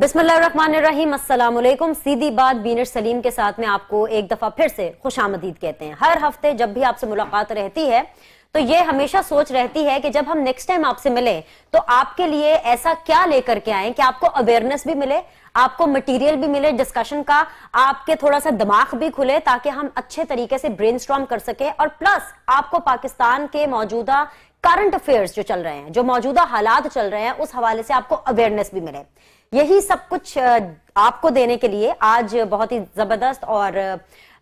बिस्मिल्लाहिर्रहमानिर्रहीम, अस्सलाम वालेकुम। सीधी बात बीनर सलीम के साथ में आपको एक दफा फिर से खुशामदीद कहते हैं। हर हफ्ते जब भी आपसे मुलाकात रहती है तो ये हमेशा सोच रहती है कि जब हम नेक्स्ट टाइम आपसे मिले तो आपके लिए ऐसा क्या लेकर के आए कि आपको अवेयरनेस भी मिले, आपको मटेरियल भी मिले डिस्कशन का, आपके थोड़ा सा दिमाग भी खुले ताकि हम अच्छे तरीके से ब्रेनस्टॉर्म कर सके, और प्लस आपको पाकिस्तान के मौजूदा करंट अफेयर्स जो चल रहे हैं, जो मौजूदा हालात चल रहे हैं, उस हवाले से आपको अवेयरनेस भी मिले। यही सब कुछ आपको देने के लिए आज बहुत ही जबरदस्त और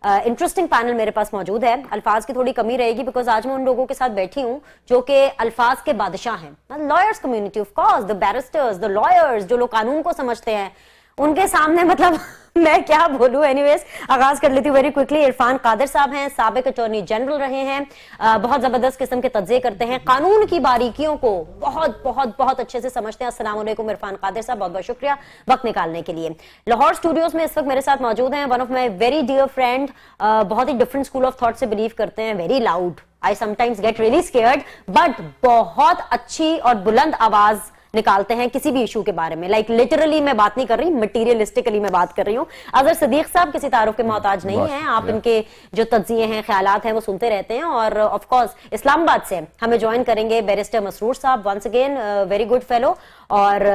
इंटरेस्टिंग पैनल मेरे पास मौजूद है। अल्फाज की थोड़ी कमी रहेगी बिकॉज आज मैं उन लोगों के साथ बैठी हूं जो कि अल्फाज के बादशाह हैं। Lawyers community, of course, the barrister's, the lawyers, जो लोग कानून को समझते हैं, उनके सामने मतलब मैं क्या बोलूं। एनीवेज, आगाज कर लेती हूँ वेरी क्विकली। इरफान कादिर साहब हैं, साबिक अटॉर्नी जनरल रहे हैं, बहुत जबरदस्त किस्म के तज्ज़िये करते हैं, कानून की बारीकियों को बहुत बहुत बहुत अच्छे से समझते हैं। अस्सलाम वालेकुम इरफान कादिर साहब, बहुत बहुत शुक्रिया वक्त निकालने के लिए। लाहौर स्टूडियोज में इस वक्त मेरे साथ मौजूद हैं one of my very dear friend, बहुत ही डिफरेंट स्कूल ऑफ थॉट से बिलीव करते हैं, very loud, I sometimes get really scared, but बहुत अच्छी और बुलंद आवाज निकालते हैं किसी भी इशू के बारे में। लाइक लिटरली मैं बात नहीं कर रही, मटीरियलिस्टिकली मैं बात कर रही हूँ। अजहर सदीक साहब किसी तारुफ के मोहताज नहीं हैं, आप इनके जो तज्जिये हैं, ख्यालात हैं, वो सुनते रहते हैं। और ऑफ कोर्स इस्लामाबाद से हमें ज्वाइन करेंगे बैरिस्टर मसरूर साहब, once again very good fellow, और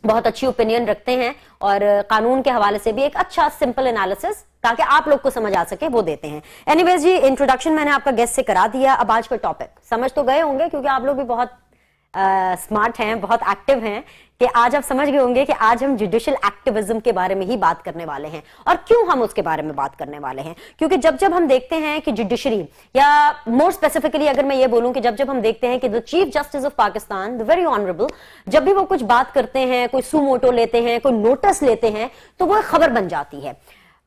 बहुत अच्छी ओपिनियन रखते हैं और कानून के हवाले से भी एक अच्छा सिंपल एनालिसिस ताकि आप लोग को समझ आ सके वो देते हैं। एनीवेज जी, इंट्रोडक्शन मैंने आपका गेस्ट से करा दिया। अब आज का टॉपिक समझ तो गए होंगे क्योंकि आप लोग भी बहुत स्मार्ट हैं, बहुत एक्टिव हैं, कि आज आप समझ गए होंगे कि आज हम जुडिशियल एक्टिविज्म के बारे में ही बात करने वाले हैं। और क्यों हम उसके बारे में बात करने वाले हैं? क्योंकि जब जब हम देखते हैं कि जुडिशरी, या मोर स्पेसिफिकली अगर मैं ये बोलूं कि जब जब हम देखते हैं कि the chief justice of Pakistan, the very honourable, जब भी वो कुछ बात करते हैं, कोई सुमोटो लेते हैं, कोई नोटिस लेते हैं, तो वो खबर बन जाती है।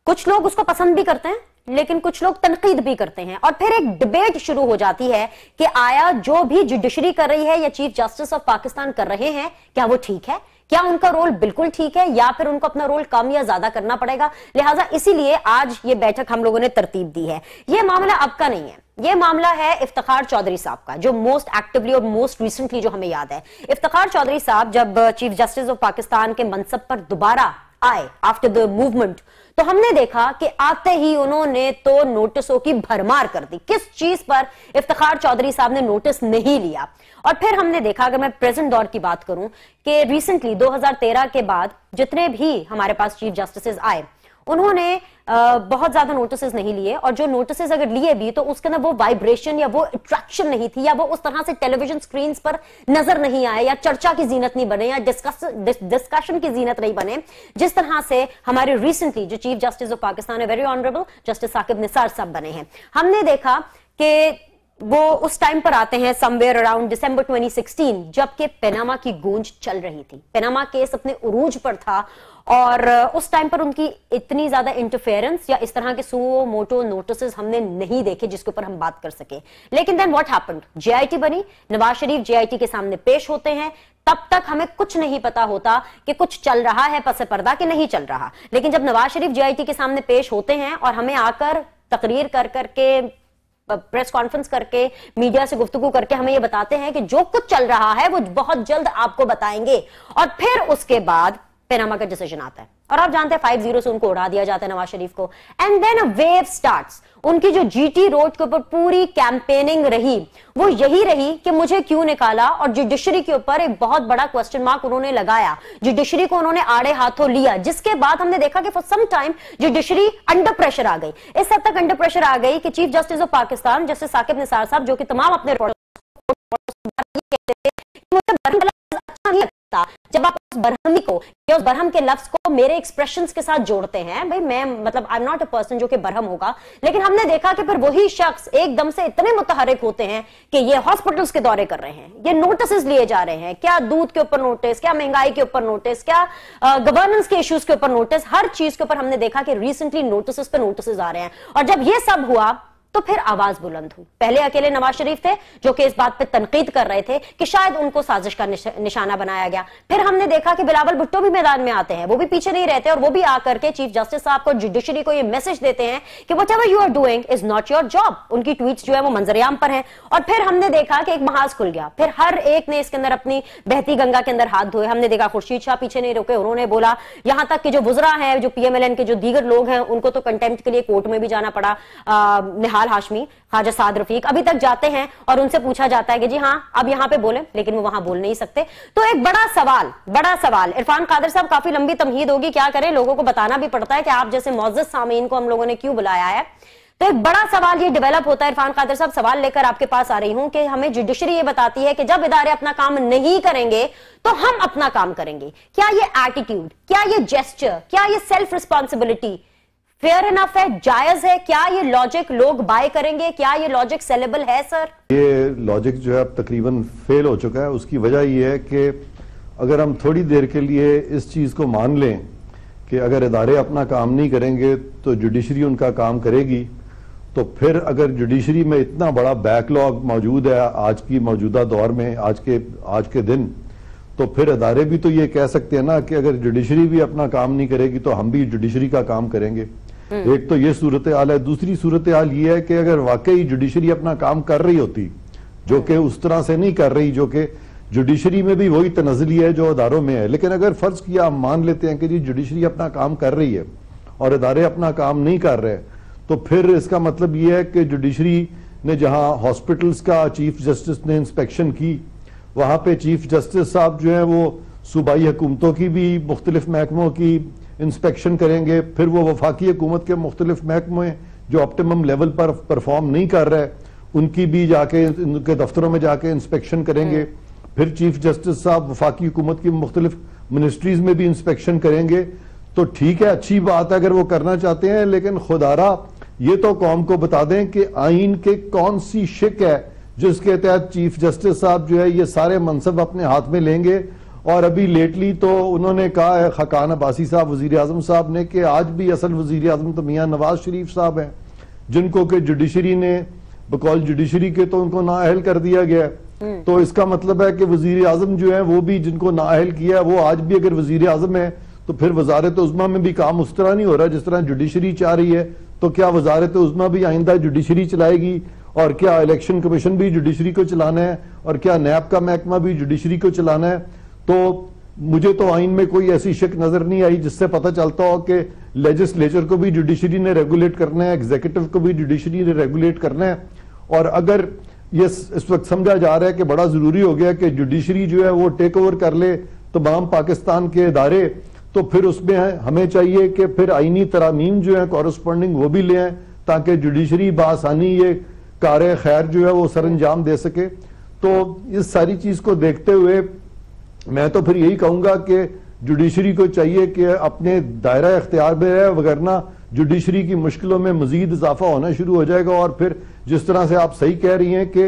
कुछ लोग उसको पसंद भी करते हैं लेकिन कुछ लोग तनकीद भी करते हैं, और फिर एक डिबेट शुरू हो जाती है कि आया जो भी जुडिशरी कर रही है या चीफ जस्टिस ऑफ पाकिस्तान कर रहे हैं, क्या वो ठीक है, क्या उनका रोल बिल्कुल ठीक है, या फिर उनको अपना रोल कम या ज्यादा करना पड़ेगा। लिहाजा इसीलिए आज ये बैठक हम लोगों ने तरतीब दी है। ये मामला अब का नहीं है, ये मामला है इफ्तिखार चौधरी साहब का, जो मोस्ट एक्टिवली और मोस्ट रिसेंटली जो हमें याद है। इफ्तिखार चौधरी साहब जब चीफ जस्टिस ऑफ पाकिस्तान के मनसब पर दोबारा आए आफ्टर द मूवमेंट, तो हमने देखा कि आते ही उन्होंने तो नोटिसों की भरमार कर दी। किस चीज पर इफ्तिखार चौधरी साहब ने नोटिस नहीं लिया? और फिर हमने देखा, अगर मैं प्रेजेंट दौर की बात करूं, कि रिसेंटली 2013 के बाद जितने भी हमारे पास चीफ जस्टिस आए, उन्होंने बहुत ज्यादा नोटिस नहीं लिए, और जो नोटिस अगर लिए भी तो उसके अंदर वो वाइब्रेशन या वो अट्रैक्शन नहीं थी, या वो उस तरह से टेलीविजन स्क्रीन पर नजर नहीं आए, या चर्चा की जीनत नहीं बने, या डिस्कशन की जीनत नहीं बने, जिस तरह से हमारे रिसेंटली जो चीफ जस्टिस ऑफ पाकिस्तान है, very honourable justice Saqib Nisar साहब बने हैं। हमने देखा कि वो उस टाइम पर आते हैं समवेयर अराउंड दिसंबर 2016, जबकि पनामा की गूंज चल रही थी, पनामा केस अपने उरूज पर था, और उस टाइम पर उनकी इतनी ज्यादा इंटरफेरेंस या इस तरह के सुओ मोटो नोटिस हमने नहीं देखे जिसके ऊपर हम बात कर सके। लेकिन देन व्हाट हैपेंड, जेआईटी बनी, नवाज शरीफ जेआईटी के सामने पेश होते हैं, तब तक हमें कुछ नहीं पता होता कि कुछ चल रहा है पसे पर्दा कि नहीं चल रहा। लेकिन जब नवाज शरीफ जेआईटी के सामने पेश होते हैं और हमें आकर तकरीर कर करके, प्रेस कॉन्फ्रेंस करके, मीडिया से गुफ्तगू करके हमें ये बताते हैं कि जो कुछ चल रहा है वो बहुत जल्द आपको बताएंगे, और फिर उसके बाद पनामा का डिसीजन आता है, और आप जानते हैं 5-0 से उनको उड़ा दिया जाता है नवाज शरीफ को। And then a wave starts. उनकी जो जीटी रोड के ऊपर पूरी कैंपेनिंग रही वो यही रही कि मुझे क्यों निकाला, और जुडिशरी के ऊपर एक बहुत बड़ा क्वेश्चन मार्क उन्होंने लगाया, जुडिशरी को उन्होंने आड़े हाथों लिया, जिसके बाद हमने देखा कि for some time judiciary under pressure आ गई। इस हद तक अंडर प्रेशर आ गई कि chief justice of Pakistan justice Saqib Nisar साहब, जो कि तमाम अपने अच्छा नहीं लगता जब आप उस बरहमी को या उस बरहम के लफ्ज को मेरे एक्सप्रेशंस के साथ जोड़ते हैं। भाई मैं मतलब I am not a person जो कि बरहम होगा, लेकिन हमने देखा कि फिर वही शख्स एकदम से इतने मुतहरिक होते हैं कि ये हॉस्पिटल्स के दौरे कर रहे हैं, ये नोटिस लिए जा रहे हैं, क्या दूध के ऊपर नोटिस, क्या महंगाई के ऊपर नोटिस, क्या गवर्नेंस के इश्यूज के ऊपर नोटिस, हर चीज के ऊपर हमने देखा कि रिसेंटली नोटिस पे नोटिस आ रहे हैं। और जब ये सब हुआ तो फिर आवाज बुलंद हुई। पहले अकेले नवाज शरीफ थे जो कि इस बात पे तनकीद कर रहे थे कि शायद उनको साजिश का निशाना बनाया गया। फिर हमने देखा कि बिलावल भुट्टो भी मैदान में आते हैं, वो भी पीछे नहीं रहते और वो भी आकर के चीफ जस्टिस साहब को, जुडिशरी को ये मैसेज देते हैं कि whatever you are doing is not your job. उनकी ट्वीट्स जो है वो मंजरेआम पर हैं। और फिर हमने देखा कि एक महाज खुल गया, फिर हर एक ने इसके अंदर अपनी बहती गंगा के अंदर हाथ धोए। हमने देखा खुर्शीद शाह पीछे नहीं रुके, उन्होंने बोला, यहां तक कि जो वुज़रा हैं, जो पीएमएलएन के जो दीगर लोग हैं, उनको तो कंटेम्प्ट के लिए कोर्ट में भी जाना पड़ा। निहाल हाशमी, ख्वाजा साद रफीक अभी तक जाते हैं और उनसे पूछा जाता है कि जी हाँ अब यहां पे बोले, लेकिन वो वहां बोल नहीं सकते। तो एक बड़ा सवाल इरफान कादिर साहब, काफी लंबी तमहीद होगी, क्या करें, लोगों को बताना भी पड़ता है कि आप जैसे मुअज़्ज़ज़ सामीन को हम लोगों ने क्यों बुलाया है। तो एक बड़ा सवाल ये डेवलप होता है। इरफान कादिर साहब, सवाल लेकर आपके पास आ रही हूं कि हमें जुडिशरी ये बताती है कि जब इदारे अपना काम नहीं करेंगे तो हम अपना काम करेंगे। क्या ये एटीट्यूड, क्या ये जेस्चर, क्या ये सेल्फ रिस्पॉन्सिबिलिटी फेयर इनफ है, जायज है? क्या ये लॉजिक लोग बाय करेंगे? क्या ये लॉजिक सेलेबल है? सर, ये लॉजिक जो है अब तकरीबन फेल हो चुका है। उसकी वजह यह है कि अगर हम थोड़ी देर के लिए इस चीज को मान लें कि अगर इदारे अपना काम नहीं करेंगे तो जुडिशरी उनका काम करेगी, तो फिर अगर जुडिशरी में इतना बड़ा बैकलॉग मौजूद है आज की मौजूदा दौर में, आज के दिन, तो फिर अदारे भी तो ये कह सकते हैं ना कि अगर जुडिशरी भी अपना काम नहीं करेगी तो हम भी जुडिशरी का काम करेंगे। एक तो ये सूरत हाल है। दूसरी सूरत हाल ये है कि अगर वाकई जुडिशरी अपना काम कर रही होती, जो कि उस तरह से नहीं कर रही, जो कि जुडिशरी में भी वही तनज़ली है जो अदारों में है, लेकिन अगर फर्ज किया हम मान लेते हैं कि जी जुडिशरी अपना काम कर रही है और अदारे अपना काम नहीं कर रहे, तो फिर इसका मतलब यह है कि जुडिशरी ने जहां हॉस्पिटल्स का चीफ जस्टिस ने इंस्पेक्शन की, वहां पे चीफ जस्टिस साहब जो है वो सूबाई हुकूमतों की भी मुख्तलिफ महकमों की इंस्पेक्शन करेंगे, फिर वो वफाकी हुकूमत के मुख्तलिफ महकमे जो ऑप्टिमम लेवल पर परफॉर्म नहीं कर रहे उनकी भी जाके उनके दफ्तरों में जाके इंस्पेक्शन करेंगे, फिर चीफ जस्टिस साहब वफाकी हुकूमत की मुख्तलिफ मिनिस्ट्रीज में भी इंस्पेक्शन करेंगे। तो ठीक है, अच्छी बात है अगर वो करना चाहते हैं, लेकिन खुदारा ये तो कौम को बता दें कि आइन के कौन सी शिक है जिसके तहत चीफ जस्टिस साहब जो है ये सारे मनसब अपने हाथ में लेंगे। और अभी लेटली तो उन्होंने कहा है खाकान अब्बासी साहब, वजीर आजम साहब ने, कि आज भी असल वजीर आजम तो मियां नवाज शरीफ साहब हैं, जिनको कि जुडिशरी ने बकौल जुडिशरी के तो उनको नाअहल कर दिया गया। तो इसका मतलब है कि वजीर आजम जो है वो भी जिनको नाअहल किया है, वो आज भी अगर वजीर आजम है तो फिर वजारत उज़्मा में भी काम उस तरह नहीं हो रहा जिस तरह जुडिशरी चाह रही है। तो क्या वजारत उज़्मा भी आइंदा जुडिशरी चलाएगी? और क्या इलेक्शन कमीशन भी जुडिशरी को चलाना है? और क्या नैब का महकमा भी जुडिशरी को चलाना है? तो मुझे तो आइन में कोई ऐसी शिक नजर नहीं आई जिससे पता चलता हो कि लेजिस्लेचर को भी जुडिशरी ने रेगुलेट करना है, एग्जीक्यूटिव को भी जुडिशरी ने रेगुलेट करना है। और अगर ये इस वक्त समझा जा रहा है कि बड़ा जरूरी हो गया कि जुडिशरी जो है वो टेक ओवर कर ले तमाम पाकिस्तान के इदारे, तो फिर उसमें हमें चाहिए कि फिर आईनी तरामीम जो है कॉरस्पॉन्डिंग वो भी ले आए ताकि जुडिशरी बासानी ये कार्य खैर जो है वो सरंजाम दे सके। तो इस सारी चीज को देखते हुए मैं तो फिर यही कहूंगा कि जुडिशरी को चाहिए कि अपने दायरा इख्तियार में रहे, वगरना जुडिशरी की मुश्किलों में मजीद इजाफा होना शुरू हो जाएगा। और फिर जिस तरह से आप सही कह रही हैं कि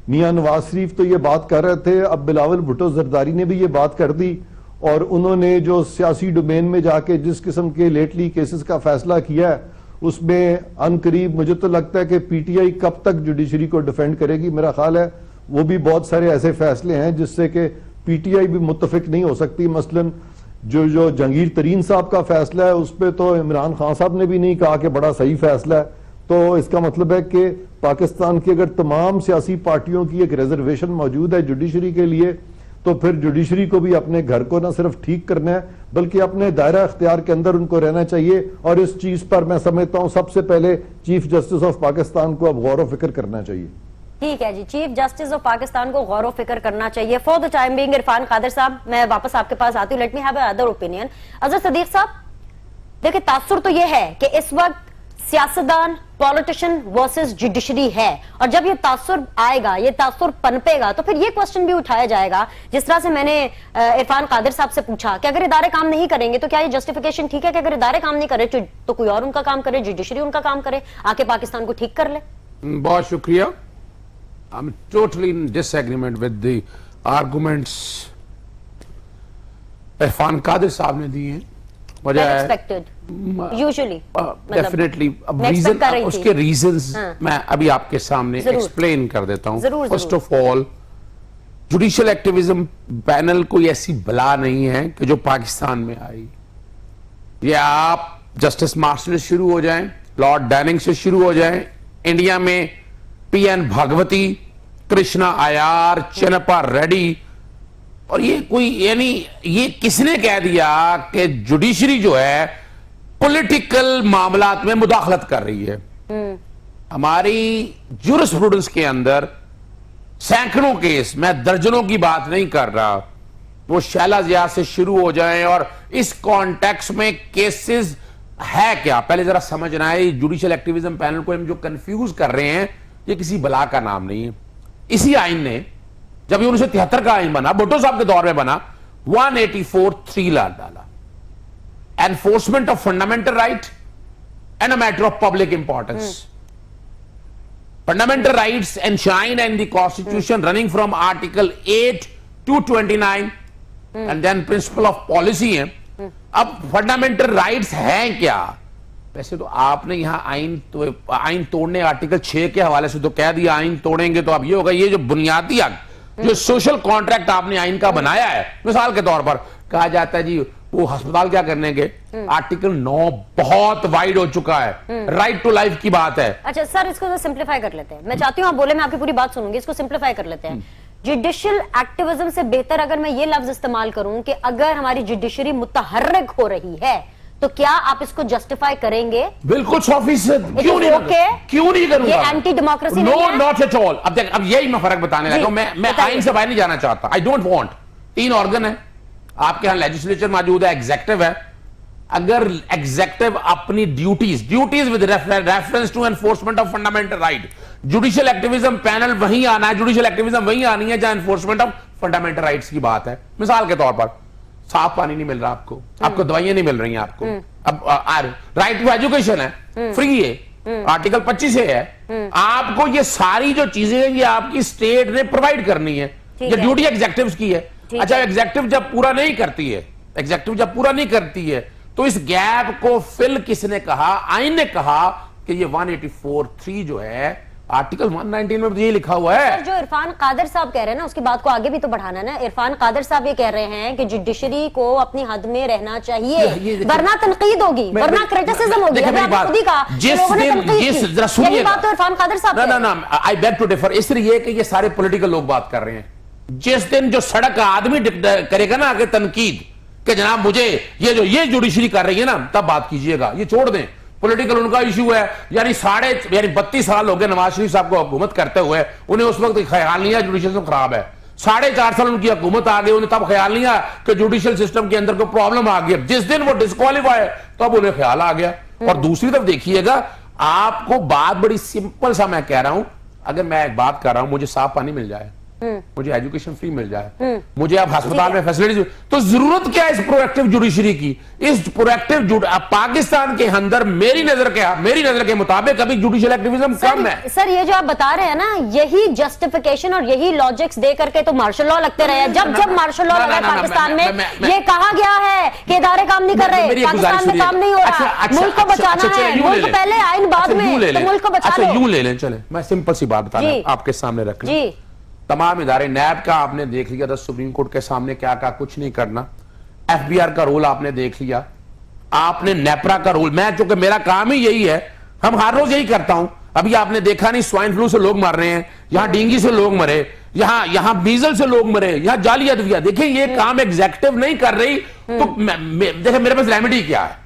मियां नवाज शरीफ तो ये बात कर रहे थे, अब बिलावल भुट्टो जरदारी ने भी ये बात कर दी, और उन्होंने जो सियासी डोमेन में जाके जिस किस्म के लेटली केसेस का फैसला किया है उसमें अनकरीब मुझे तो लगता है कि पीटीआई कब तक जुडिशरी को डिफेंड करेगी। मेरा ख्याल है वो भी बहुत सारे ऐसे फैसले हैं जिससे कि पीटीआई भी मुत्तफिक नहीं हो सकती। मसलन जो जहांगीर तरीन साहब का फैसला है उस पर तो इमरान खान साहब ने भी नहीं कहा कि बड़ा सही फैसला है। तो इसका मतलब है कि पाकिस्तान की अगर तमाम सियासी पार्टियों की एक रिजर्वेशन मौजूद है जुडिशरी के लिए, तो फिर जुडिशरी को भी अपने घर को न सिर्फ ठीक करना है बल्कि अपने दायरा इख्तियार के अंदर उनको रहना चाहिए। और इस चीज पर मैं समझता हूं सबसे पहले चीफ जस्टिस ऑफ पाकिस्तान को अब गौर व फिक्र करना चाहिए। ठीक है जी, चीफ जस्टिस ऑफ पाकिस्तान को गौर व फिक्र करना चाहिए। For the time being Irfan Qadir साहब, मैं वापस आपके पास आती हूँ। Let me have other opinion. Azhar Siddique साहब, देखिए तासुर तो यह है कि इस वक्त सियासतदान पॉलिटिशियन वर्सेस जुडिशरी है, और जब ये तासुर आएगा, ये तासुर पनपेगा, तो फिर ये क्वेश्चन भी उठाया जाएगा जिस तरह से मैंने इरफान कादिर साहब से पूछा कि अगर इदारे काम नहीं करेंगे तो क्या ये जस्टिफिकेशन ठीक है कि अगर इदारे काम नहीं करे तो कोई और उनका काम करे, जुडिशरी उनका काम करे, आके पाकिस्तान को ठीक कर ले। बहुत शुक्रिया। I'm totally in disagreement with the arguments Irfan Qadir साहब ने दिए हैं। वजह है एक्सपेक्टेड यूजुअली डेफिनेटली रीजन, उसके रीजंस मैं अभी आपके सामने एक्सप्लेन कर देता हूं। First of all, judicial activism panel कोई ऐसी बला नहीं है कि जो पाकिस्तान में आई। ये आप जस्टिस मार्शल से शुरू हो जाएं, लॉर्ड डैनिंग से शुरू हो जाएं, इंडिया में पीएन भागवती, कृष्णा आयार, चन्नप्पा रेड्डी, और ये कोई, यानी ये किसने कह दिया कि जुडिशरी जो है पॉलिटिकल मामलात में मुदाखलत कर रही है? हमारी ज्यूरिस्प्रूडेंस के अंदर सैकड़ों केस, मैं दर्जनों की बात नहीं कर रहा, वो शैला जिया से शुरू हो जाएं, और इस कॉन्टेक्स्ट में केसेस है क्या पहले जरा समझना है। जुडिशियल एक्टिविज्म पैनल को हम जो कंफ्यूज कर रहे हैं, ये किसी बला का नाम नहीं है। इसी आइन ने, जब ये 1973 का आइन बना, भुट्टो साहब के दौर में बना, 184(3) ला डाला, enforcement of fundamental right and a matter of public importance. Fundamental rights enshrined in the Constitution running from Article 8 to 29 and then principle of policy है। अब फंडामेंटल राइट्स हैं क्या? वैसे तो आपने यहां आइन तोड़ने आर्टिकल 6 के हवाले से तो कह दिया, आइन तोड़ेंगे तो अब ये होगा, ये जो बुनियादी हक, जो सोशल कॉन्ट्रैक्ट आपने आइन का बनाया है, मिसाल के तौर पर कहा जाता है जी वो अस्पताल क्या करने के, आर्टिकल 9 बहुत वाइड हो चुका है, राइट टू लाइफ की बात है। अच्छा सर, इसको तो सिंप्लीफाई कर लेते हैं। मैं चाहती हूँ आप बोले, मैं आपकी पूरी बात सुनूंगी, इसको सिंप्लीफाई कर लेते हैं। जुडिशियल एक्टिविज्म से बेहतर अगर मैं ये लफ्ज इस्तेमाल करूं कि अगर हमारी जुडिशरी मुतहर्रिक हो रही है तो क्या आप इसको जस्टिफाई करेंगे? बिल्कुल 100%। क्यों नहीं करूंगा? ये एंटी डेमोक्रेसी नहीं है? Not at all. अब देख, अब यही मैं फर्क बताने लगा हूं। मैं आइन से बाहर नहीं जाना चाहता। I don't want. 3 ऑर्गन है आपके यहां, लेजिस्लेचर मौजूद है, एग्जीक्यूटिव है। अगर एग्जीक्यूटिव अपनी duties with reference to enforcement of fundamental right, judicial activism panel वहीं आना है, जुडिशियल एक्टिविज्म वहीं आनी है जहां एनफोर्समेंट ऑफ फंडामेंटल राइट्स की बात है। मिसाल के तौर पर साफ पानी नहीं मिल रहा आपको दवाइयां नहीं मिल रही हैं आपको, अब राइट टू एजुकेशन है, फ्री है, आर्टिकल 25 है, आपको ये सारी जो चीजें हैं ये आपकी स्टेट ने प्रोवाइड करनी है, ये ड्यूटी एग्जीक्यूटिव की है। अच्छा, एग्जीक्यूटिव जब पूरा नहीं करती है तो इस गैप को फिल किसने कहा? आइन ने कहा कि ये 184(3) जो है आर्टिकल 119 में ये लिखा हुआ है। जो इरफान कादर साहब कह रहे हैं ना, उसकी बात को आगे भी तो बढ़ाना ना। इरफान कादर साहब ये कह रहे हैं कि जुडिशरी को अपनी हद में रहना चाहिए, वरना तनकीद होगी, वरना क्रिटिसिज्म होगी। यही बात तो इरफान कादर साहब, आई बेग टू डिफर। इसलिए कि ये सारे पॉलिटिकल लोग बात कर रहे हैं। जिस दिन जो सड़क आदमी करेगा ना आगे तनकीद कि जनाब मुझे ये जुडिशरी कर रही है ना, तब बात कीजिएगा। ये छोड़ दें, पॉलिटिकल उनका इशू है। यानी 32 साल हो गए नवाज शरीफ साहब को हुकूमत करते हुए, उन्हें उस वक्त ख्याल नहीं आया जुडिशियल सिस्टम खराब है। 4.5 साल उनकी हुकूमत आ गई, उन्हें तब ख्याल नहीं आया कि जुडिशियल सिस्टम के अंदर कोई प्रॉब्लम आ गई। जिस दिन वो डिस्क्वालीफाई तब उन्हें ख्याल आ गया। और दूसरी तरफ देखिएगा, आपको बात बड़ी सिंपल सा मैं कह रहा हूं, अगर मैं एक बात कर रहा हूं, मुझे साफ पानी मिल जाए, मुझे एजुकेशन फ्री मिल जाए, मुझे अब अस्पताल में फैसिलिटीज, तो जरूरत क्या है इस प्रोएक्टिव जुडिशरी की? इस प्रोएक्टिव पाकिस्तान के अंदर मेरी नजर के मुताबिक अभी जुडिशियल एक्टिविज्म कम है। सर, ये जो आप बता रहे हैं ना, यही जस्टिफिकेशन और यही लॉजिक्स दे करके तो मार्शल लॉ लगते रहे। जब मार्शल लॉ लगा पाकिस्तान में, ये कहा गया है कि इदारे काम नहीं कर रहे, पाकिस्तान में काम नहीं हो रहा, मुल्क को बचाना है, मुल्क पहले आइन बाद में, मुल्क को बचा लो। यूं ले लें, चले मैं सिंपल सी बात बता रहा हूं आपके सामने रख लें। तमाम इदारे, नैब का आपने देख लिया था सुप्रीम कोर्ट के सामने क्या कहा, कुछ नहीं करना। एफबीआर का रोल आपने देख लिया, आपने नेपरा का रोल, मैं चूंकि मेरा काम ही यही है, हम हर रोज यही करता हूं। अभी आपने देखा नहीं, स्वाइन फ्लू से लोग मर रहे हैं, यहां डेंगू से लोग मरे, यहां मीजल से लोग मरे, यहां जाली अदविया। देखिए ये काम एग्जीक्यूटिव नहीं कर रही, तो देखिए मेरे पास रेमेडी क्या है।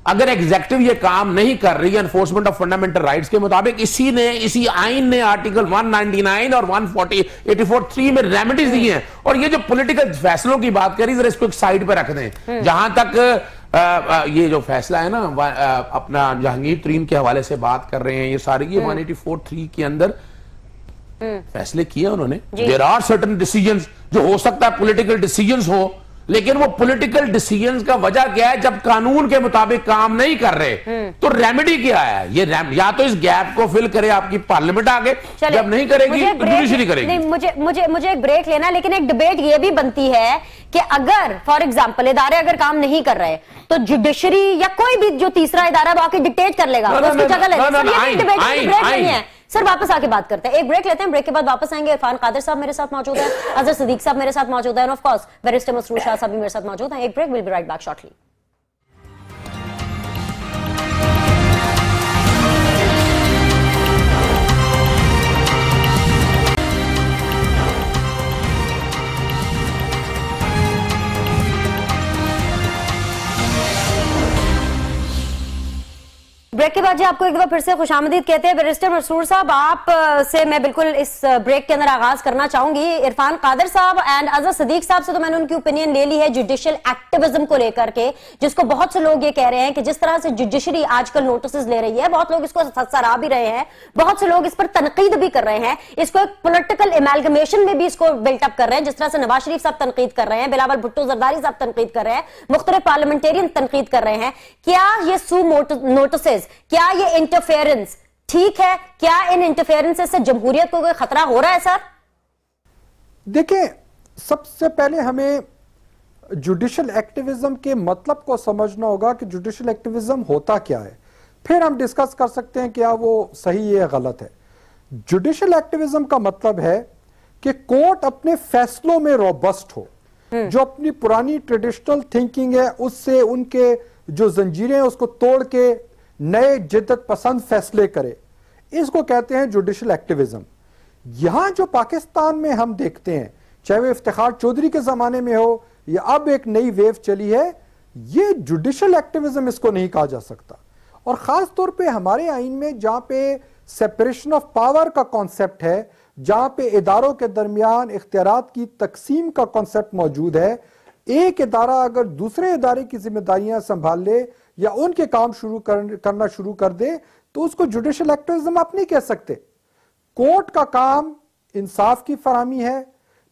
अगर एग्जीक्यूटिव ये काम नहीं कर रही है एनफोर्समेंट ऑफ फंडामेंटल राइट्स के मुताबिक, इसी आइन ने आर्टिकल 199 और 184(3) में रेमेडीज दी हैं। और ये जो पॉलिटिकल फैसलों की बात करी, जरा इसको एक साइड पे रख दें। जहां तक ये जो फैसला है ना, अपना जहांगीर तरीन के हवाले से बात कर रहे हैं, ये सारी ये 184(3) के अंदर फैसले किए उन्होंने। देयर आर सर्टेन डिसीजंस जो हो सकता है पॉलिटिकल डिसीजंस हो, लेकिन वो पॉलिटिकल डिसीजंस का वजह क्या है? जब कानून के मुताबिक काम नहीं कर रहे तो रेमेडी क्या है? ये या तो इस गैप को फिल करे आपकी पार्लियामेंट आगे, जब नहीं करेगी तो जुडिशरी करेगी। नहीं, मुझे एक ब्रेक लेना, लेकिन एक डिबेट ये भी बनती है कि अगर फॉर एग्जांपल इदारे अगर काम नहीं कर रहे तो जुडिशरी या कोई भी जो तीसरा इदारा वो आके डिक्टेट कर लेगा, उसकी जगह लेगा। सर वापस आके बात करते हैं, एक ब्रेक लेते हैं, ब्रेक के बाद वापस आएंगे। इरफान कादिर साहब मेरे साथ मौजूद है, अजहर सदीक साहब मेरे साथ मौजूद है, and of course barrister Masroor Shah साहब भी मेरे साथ मौजूद हैं। एक break, will be right back shortly. Break के बाद जी आपको एक दफा फिर से खुशामदीद कहते हैं। बैरिस्टर मसरूर साहब, आप से मैं बिल्कुल इस ब्रेक के अंदर आगाज करना चाहूंगी। इरफान कादिर साहब एंड अजहर सदीक साहब से तो मैंने उनकी ओपिनियन ले ली है जुडिशियल एक्टिविज्म को लेकर के, जिसको बहुत से लोग ये कह रहे हैं कि जिस तरह से जुडिशरी आजकल नोटिस ले रही है, बहुत लोग इसको सराह भी रहे हैं, बहुत से लोग इस पर तनकीद भी कर रहे हैं, इसको एक पोलिटिकल एमैल्गमेशन में भी इसको बिल्टअप कर रहे हैं, जिस तरह से नवाज शरीफ साहब तनकीद कर रहे हैं, बिलावल भुट्टो जरदारी साहब तनकीद कर रहे हैं, मुख्तलिफ पार्लियामेंटेरियन तनकीद कर रहे हैं। क्या ये सू नोटिस, क्या ये इंटरफेरेंस ठीक है? क्या इन इंटरफेरेंस से जमहूरियत को कोई खतरा हो रहा है? सर देखिए, सबसे पहले हमें जुडिशियल एक्टिविज्म के मतलब को समझना होगा कि जुडिशियल एक्टिविज्म होता क्या है, फिर हम डिस्कस कर सकते हैं क्या वो सही है या गलत है। जुडिशियल एक्टिविज्म का मतलब है कि कोर्ट अपने फैसलों में रोबस्ट हो, जो अपनी पुरानी ट्रेडिशनल थिंकिंग है उससे उनके जो जंजीरें हैं उसको तोड़ के नए जिद्दत पसंद फैसले करे, इसको कहते हैं जुडिशियल एक्टिविज्म। यहां जो पाकिस्तान में हम देखते हैं, चाहे वो इफ्तिखार चौधरी के जमाने में हो या अब एक नई वेव चली है, ये जुडिशियल एक्टिविज्म इसको नहीं कहा जा सकता। और खास तौर पे हमारे आइन में जहां पे सेपरेशन ऑफ पावर का कॉन्सेप्ट है, जहां पे इदारों के दरमियान इख्तियारात की तकसीम का कॉन्सेप्ट मौजूद है, एक इदारा अगर दूसरे इदारे की जिम्मेदारियां संभाल ले या उनके काम करना शुरू कर दे तो उसको जुडिशियल एक्टिविज्म आप नहीं कह सकते। कोर्ट का काम इंसाफ की फराहमी है,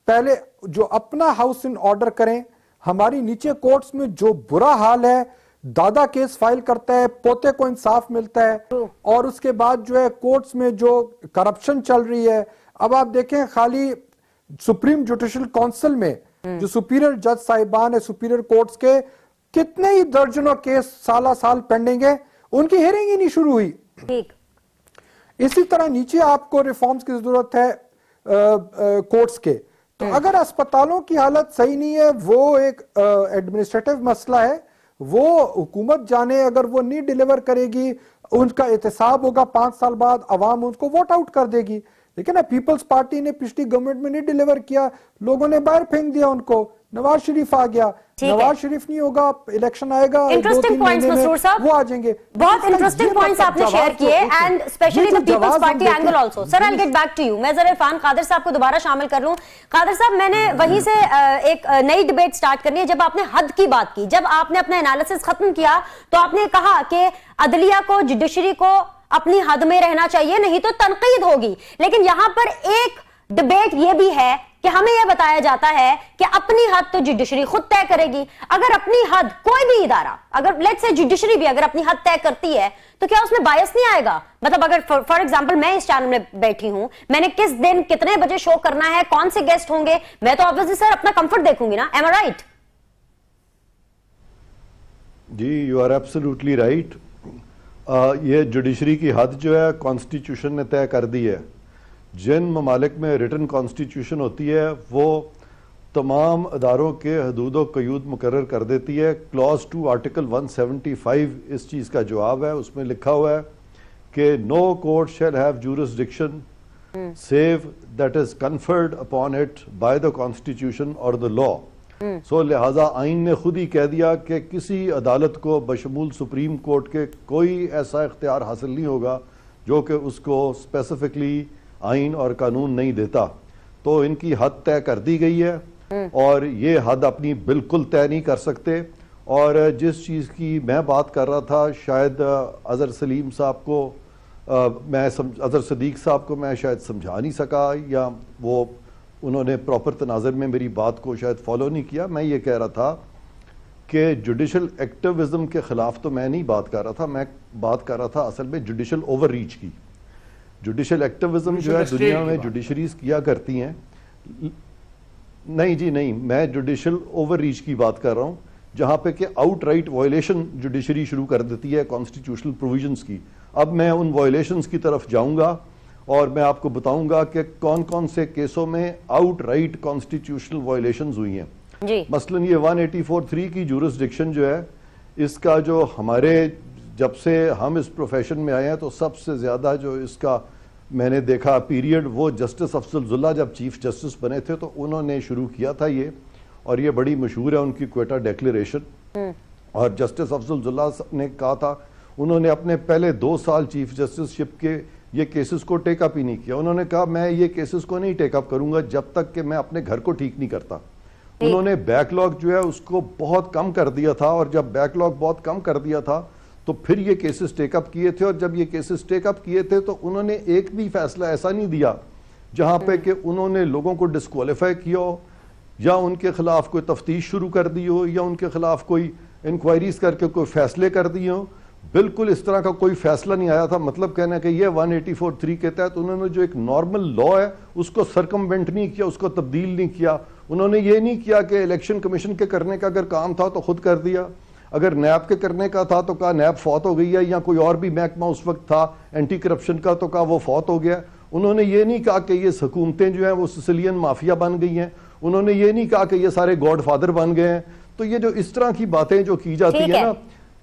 पहले जो अपना हाउस इन ऑर्डर करें। हमारी नीचे कोर्ट्स में जो बुरा हाल है, दादा केस फाइल करता है, पोते को इंसाफ मिलता है, और उसके बाद जो है कोर्ट्स में जो करप्शन चल रही है। अब आप देखें, खाली सुप्रीम जुडिशियल काउंसिल में जो सुपीरियर जज साहिबान है सुपीरियर कोर्ट्स के, कितने ही दर्जनों केस साल पेंडिंग है, उनकी हियरिंग ही नहीं शुरू हुई। ठीक। इसी तरह नीचे आपको रिफॉर्म्स की जरूरत है कोर्ट्स के। तो अगर अस्पतालों की हालत सही नहीं है, वो एक एडमिनिस्ट्रेटिव मसला है, वो हुकूमत जाने, अगर वो नहीं डिलीवर करेगी, उनका एहतसाब होगा 5 साल बाद, अवाम उनको वोट आउट कर देगी। लेकिन पीपल्स पार्टी ने पिछली गवर्नमेंट में नहीं डिलीवर किया, लोगों ने बाहर फेंक दिया उनको, नवाज शरीफ आ गया, नवाज शरीफ नहीं होगा, इलेक्शन आएगा, इंटरेस्टिंग पॉइंट्स मसरूर साहब, वो आ जाएंगे। बहुत इंटरेस्टिंग पॉइंट्स आपने शेयर किए, and specially the People's Party angle also. Sir I will get back to you. मैं जरा इरफान कादिर साहब को दोबारा शामिल कर लूं। कादिर साहब, मैंने वहीं से एक नई डिबेट स्टार्ट करनी है। जब आपने हद की बात की, जब आपने अपना एनालिसिस खत्म किया, तो आपने कहा कि अदलिया को, जुडिशरी को अपनी हद में रहना चाहिए, नहीं तो तनकीद होगी। लेकिन यहां पर एक डिबेट यह भी है कि हमें यह बताया जाता है कि अपनी हद तो जुडिशरी खुद तय करेगी। अगर अपनी हद कोई भी इदारा, अगर लेट्स से जुडिशरी भी अगर अपनी हद तय करती है, तो क्या उसमें बायस नहीं आएगा? मतलब अगर फॉर एग्जांपल मैं इस चैनल में बैठी हूं, मैंने किस दिन कितने बजे शो करना है, कौन से गेस्ट होंगे, मैं तो ऑब्वियसली सर अपना कंफर्ट देखूंगी ना। Am I right? जी, यू आर एब्सोल्युटली राइट। ये जुडिशरी की हद जो है कॉन्स्टिट्यूशन ने तय कर दी है। जिन ममालिक में रिटन कॉन्स्टिट्यूशन होती है वो तमाम अदारों के हदूद व क़यूद मुकर्रर कर देती है। क्लॉज 2 आर्टिकल 175 इस चीज़ का जवाब है। उसमें लिखा हुआ है कि no court shall have jurisdiction save that is conferred upon it by the constitution और द लॉ। सो लिहाजा आइन ने खुद ही कह दिया कि किसी अदालत को बशमूल सुप्रीम कोर्ट के कोई ऐसा इख्तियार हासिल नहीं होगा जो कि उसको स्पेसिफिकली आइन और कानून नहीं देता। तो इनकी हद तय कर दी गई है और ये हद अपनी बिल्कुल तय नहीं कर सकते। और जिस चीज़ की मैं बात कर रहा था, शायद अजहर सलीम साहब को अजहर सदीक साहब को मैं शायद समझा नहीं सका, या वो उन्होंने प्रॉपर तनाज़ुर में मेरी बात को शायद फॉलो नहीं किया। मैं ये कह रहा था कि जुडिशल एक्टिविज्म के खिलाफ तो मैं नहीं बात कर रहा था, मैं बात कर रहा था असल में जुडिशल ओवर रीच की। जुडिशल एक्टिविज्म जो है दुनिया में जुडिशरीज किया करती हैं, नहीं जी नहीं, मैं जुडिशल ओवर रीच की बात कर रहा हूं, जहां पे कि आउट राइट वायलेशन जुडिशरी शुरू कर देती है कॉन्स्टिट्यूशनल प्रोविजंस की। अब मैं उन वायलेशंस की तरफ जाऊंगा और मैं आपको बताऊंगा कि कौन कौन से केसों में आउट राइट कॉन्स्टिट्यूशनल वायलेशंस हुई हैं जी। मसलन ये 184(3 की जुरिस्डिक्शन जो है, इसका जो हमारे जब से हम इस प्रोफेशन में आए हैं तो सबसे ज्यादा जो इसका मैंने देखा पीरियड, वो जस्टिस अफजलुल्लाह जब चीफ जस्टिस बने थे तो उन्होंने शुरू किया था ये, और ये बड़ी मशहूर है उनकी क्वेटा डिक्लेरेशन। और जस्टिस अफजलुल्लाह ने कहा था, उन्होंने अपने पहले 2 साल चीफ जस्टिसशिप के ये केसेस को टेकअप ही नहीं किया। उन्होंने कहा मैं ये केसेस को नहीं टेकअप करूंगा जब तक कि मैं अपने घर को ठीक नहीं करता। उन्होंने बैकलॉग जो है उसको बहुत कम कर दिया था, और जब बैकलॉग बहुत कम कर दिया था तो फिर ये केसेस टेकअप किए थे, और जब ये केसेस टेकअप किए थे तो उन्होंने एक भी फैसला ऐसा नहीं दिया जहां पे कि उन्होंने लोगों को डिस्क्वालीफाई किया हो, या उनके खिलाफ कोई तफ्तीश शुरू कर दी हो, या उनके खिलाफ कोई इंक्वायरीज करके कोई फैसले कर दिए हो। बिल्कुल इस तरह का कोई फैसला नहीं आया था। मतलब कहना कि ये 184(3 के तहत उन्होंने जो एक नॉर्मल लॉ है उसको सरकमवेंट नहीं किया, उसको तब्दील नहीं किया। उन्होंने ये नहीं किया कि इलेक्शन कमीशन के करने का अगर काम था तो खुद कर दिया, अगर नैब के करने का था तो कहा नैब फौत हो गई है, या कोई और भी महकमा उस वक्त था एंटी करप्शन का तो कहा वो फौत हो गया। उन्होंने ये नहीं कहा कि ये हुकूमतें जो हैं वो सिसिलियन माफिया बन गई हैं, उन्होंने ये नहीं कहा कि ये सारे गॉड फादर बन गए हैं। तो ये जो इस तरह की बातें जो की जाती है ना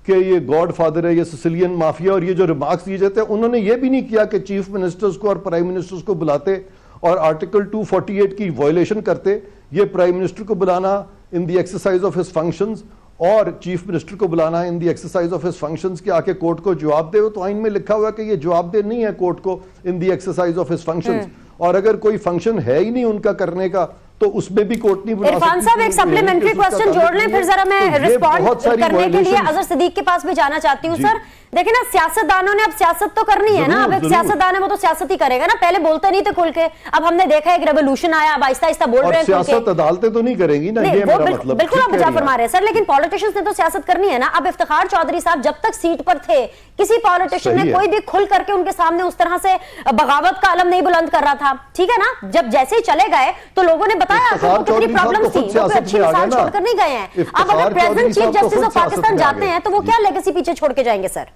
कि ये गॉड फादर है, ये सिसिलियन माफिया, और ये जो रिमार्क्स दिए जाते हैं, उन्होंने ये भी नहीं किया कि चीफ मिनिस्टर्स को और प्राइम मिनिस्टर्स को बुलाते और आर्टिकल 248 की वायलेशन करते। ये प्राइम मिनिस्टर को बुलाना in the exercise of his functions और चीफ मिनिस्टर को बुलाना in the exercise of his functions के आके कोर्ट को जवाब दे, तो आइन में लिखा हुआ है कि ये जवाबदेह नहीं है कोर्ट को in the exercise of his functions. और अगर कोई फंक्शन है ही नहीं उनका करने का तो उसमें भी कोर्ट नहीं बुला सकती। इरफान साहब एक सप्लीमेंट्री क्वेश्चन जोड़ लें, फिर जरा मैं रिस्पॉन्ड करने के लिए अजहर सिद्दीक के पास भी जाना चाहती हूँ। सर देखिए ना, सियासतदानों ने अब सियासत तो करनी है ना, अब एक सियासतदान है वो तो सियासत ही करेगा ना। पहले बोलते नहीं थे खुल के, अब हमने देखा एक रेवोल्यूशन आया, अब आहिस्ता आहिस्ता बोल रहे हैं। सियासत अदालतें तो नहीं करेंगी ना, ये मेरा मतलब। बिल्कुल आप मुझे फरमा रहे हैं सर, लेकिन पॉलिटिशियंस ने तो सियासत करनी है ना। अब इफ्तिखार चौधरी साहब जब तक सीट पर थे, किसी पॉलिटिशियन ने कोई भी खुल करके उनके सामने उस तरह से बगावत का अलम नहीं बुलंद कर रहा था, ठीक है ना। जब जैसे ही चले गए तो लोगों ने बताया कितनी प्रॉब्लम थी, वो अच्छी मिसाल छोड़कर नहीं गए हैं। अब अगर present chief justice of Pakistan जाते हैं तो वो क्या लेगेसी पीछे छोड़ के जाएंगे सर?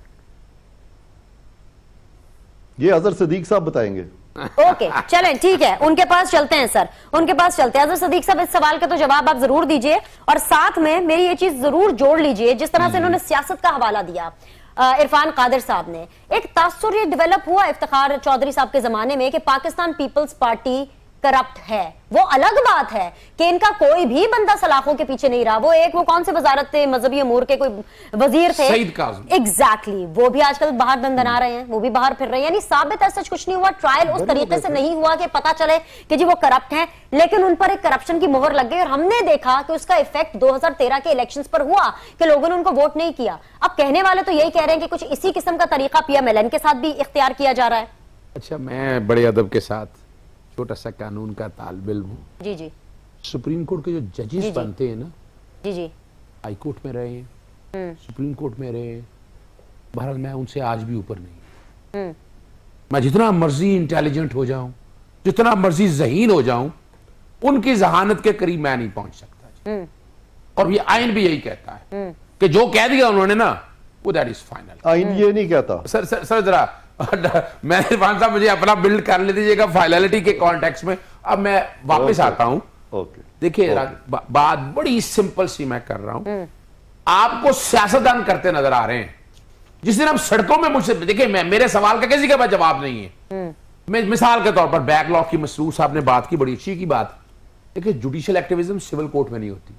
ये अजहर सिद्दीक साहब बताएंगे। ओके चलें, ठीक है, उनके पास चलते हैं सर, उनके पास चलते हैं। अजहर सिद्दीक साहब इस सवाल का तो जवाब आप जरूर दीजिए, और साथ में मेरी ये चीज जरूर जोड़ लीजिए, जिस तरह से इन्होंने सियासत का हवाला दिया इरफान कादिर साहब ने। एक तासुर ये डेवलप हुआ इफ्तिखार चौधरी साहब के जमाने में कि पाकिस्तान पीपल्स पार्टी करप्ट है। वो अलग बात है कि इनका कोई भी बंदा सलाखों के पीछे नहीं रहा। वो कौन से वजारत थे, मजहबी अमूर के कोई वजीर थे, एग्जैक्टली, वो भी आजकल बाहर दंदना रहे हैं, वो भी बाहर फिर रहे हैं। यानी साबित ऐसा कुछ नहीं हुआ, ट्रायल उस तरीके से नहीं हुआ कि पता चले कि जी वो करप्ट हैं, लेकिन उन पर एक करप्शन की मोहर लग गई, और हमने देखा कि उसका इफेक्ट 2013 के इलेक्शंस पर हुआ कि लोगों ने उनको वोट नहीं किया। अब कहने वाले तो यही कह रहे हैं कि कुछ इसी किस्म का तरीका पीएमएलएन के साथ भी इख्तियार किया जा रहा है। अच्छा, मैं बड़े अदब के साथ छोटा सा कानून का तालिब इल्म हूँ। जी जी। सुप्रीम कोर्ट के जो जजेस बनते हैं ना, जी जी, हाई कोर्ट में रहे हैं, सुप्रीम कोर्ट में रहे हैं, बहरहाल मैं उनसे आज भी ऊपर नहीं। मैं जितना मर्जी इंटेलिजेंट हो जाऊं, जितना मर्जी ज़हीन हो जाऊं, उनकी जहानत के करीब मैं नहीं पहुंच सकता। और ये आइन भी यही कहता है कि जो कह दिया उन्होंने ना, वो दैट इज फाइनल। आइन ये नहीं कहता। सर जरा मैं इरफान साहब मुझे अपना बिल्ड कर ले दीजिएगा फाइनलिटी के कॉन्टेक्स्ट में। अब मैं वापस आता हूं। देखिए बात बड़ी सिंपल सी मैं कर रहा हूं, आपको सियासतदान करते नजर आ रहे हैं। जिस दिन आप सड़कों में मुझसे देखिए, मेरे सवाल का किसी के पास जवाब नहीं है। मैं मिसाल के तौर पर बैकलॉग की मसरूर साहब ने बात की, बड़ी अच्छी की बात। देखिए जुडिशियल एक्टिविज्म सिविल कोर्ट में नहीं होती,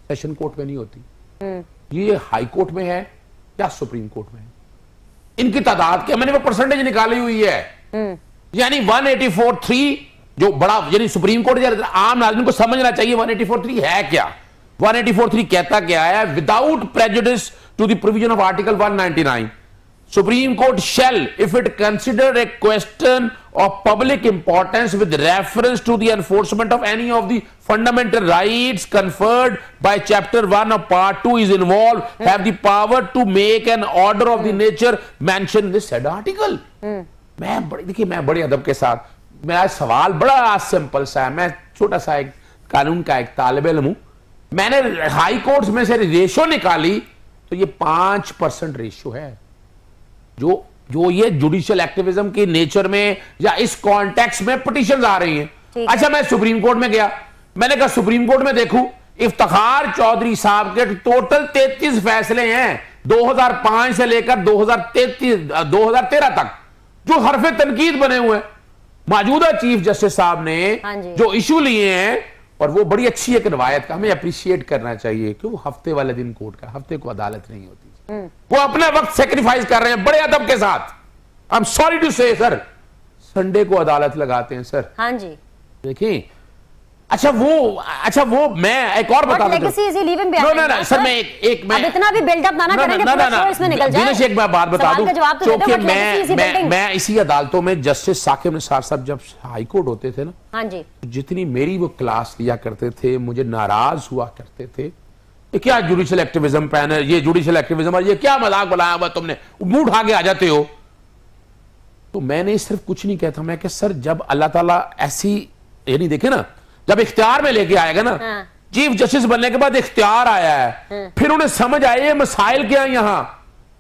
सेशन कोर्ट में नहीं होती, ये हाई कोर्ट में है या सुप्रीम कोर्ट में है। इनकी तादाद के मैंने वो परसेंटेज निकाली हुई है, यानी 184(3 जो बड़ा, यानी सुप्रीम कोर्ट, आम नागरिक को समझना चाहिए 184(3 है क्या। 184(3 कहता क्या है? Without prejudice to the provision of article 199, Supreme Court shall, if it consider a question of public importance with reference to the enforcement of any of the fundamental rights conferred by Chapter 1 of Part 2 is involved, have the power to make an order of the nature mentioned in this said article. मैं बड़े अदब के साथ, मेरा सवाल बड़ा simple सा है, मैं छोटा सा एक कानून का एक तालिब इल्म हूं, मैंने हाई कोर्ट्स में से रेशो निकाली तो ये 5% रेशो है जो ये जुडिशियल एक्टिविज्म की नेचर में या इस कॉन्टेक्स्ट में पिटीशंस आ रही हैं। अच्छा, मैं सुप्रीम कोर्ट में गया, मैंने कहा सुप्रीम कोर्ट में देखूं, इफ्तिखार चौधरी साहब के टोटल 33 फैसले हैं 2005 से लेकर 2013 तक जो हरफे तनकीद बने हुए हैं। मौजूदा चीफ जस्टिस साहब ने जो इशू लिए हैं, और वो बड़ी अच्छी एक रवायत का हमें अप्रिशिएट करना चाहिए कि वो हफ्ते वाले दिन कोर्ट का, हफ्ते को अदालत नहीं होती, वो अपना वक्त सेक्रीफाइस कर रहे हैं बड़े अदब के साथ। आई एम सॉरी टू से सर, संडे को अदालत लगाते हैं सर। हाँ जी, देखिए, अच्छा वो मैं एक और बता दूं सर, मैं एक मैं इतना भी बिल्डअप ना करेंगे, इसमें निकल जाए। एक बात बता दूं, क्योंकि मैं इसी अदालतों में जस्टिस साकिब निसार साहब जब हाई कोर्ट होते थे ना, हाँ जी, जितनी मेरी वो क्लास लिया करते थे, मुझे नाराज हुआ करते थे, ये क्या जुडिशियल एक्टिविज्म पैनल, ये जुडिशियल एक्टिविज्म, ये क्या मजाक बनाया हुआ तुमने, मुंह उठा के आ जाते हो। तो मैंने सिर्फ कुछ नहीं कहता, मैं सर जब अल्लाह ताला ऐसी यानी देखे ना, जब इख्तियार में लेके आएगा ना, चीफ जस्टिस बनने के बाद इख्तियार आया है, फिर उन्हें समझ आए ये मसाइल क्या है यहां,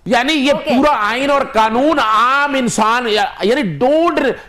यानी ये पूरा आइन और कानून आम इंसान यानी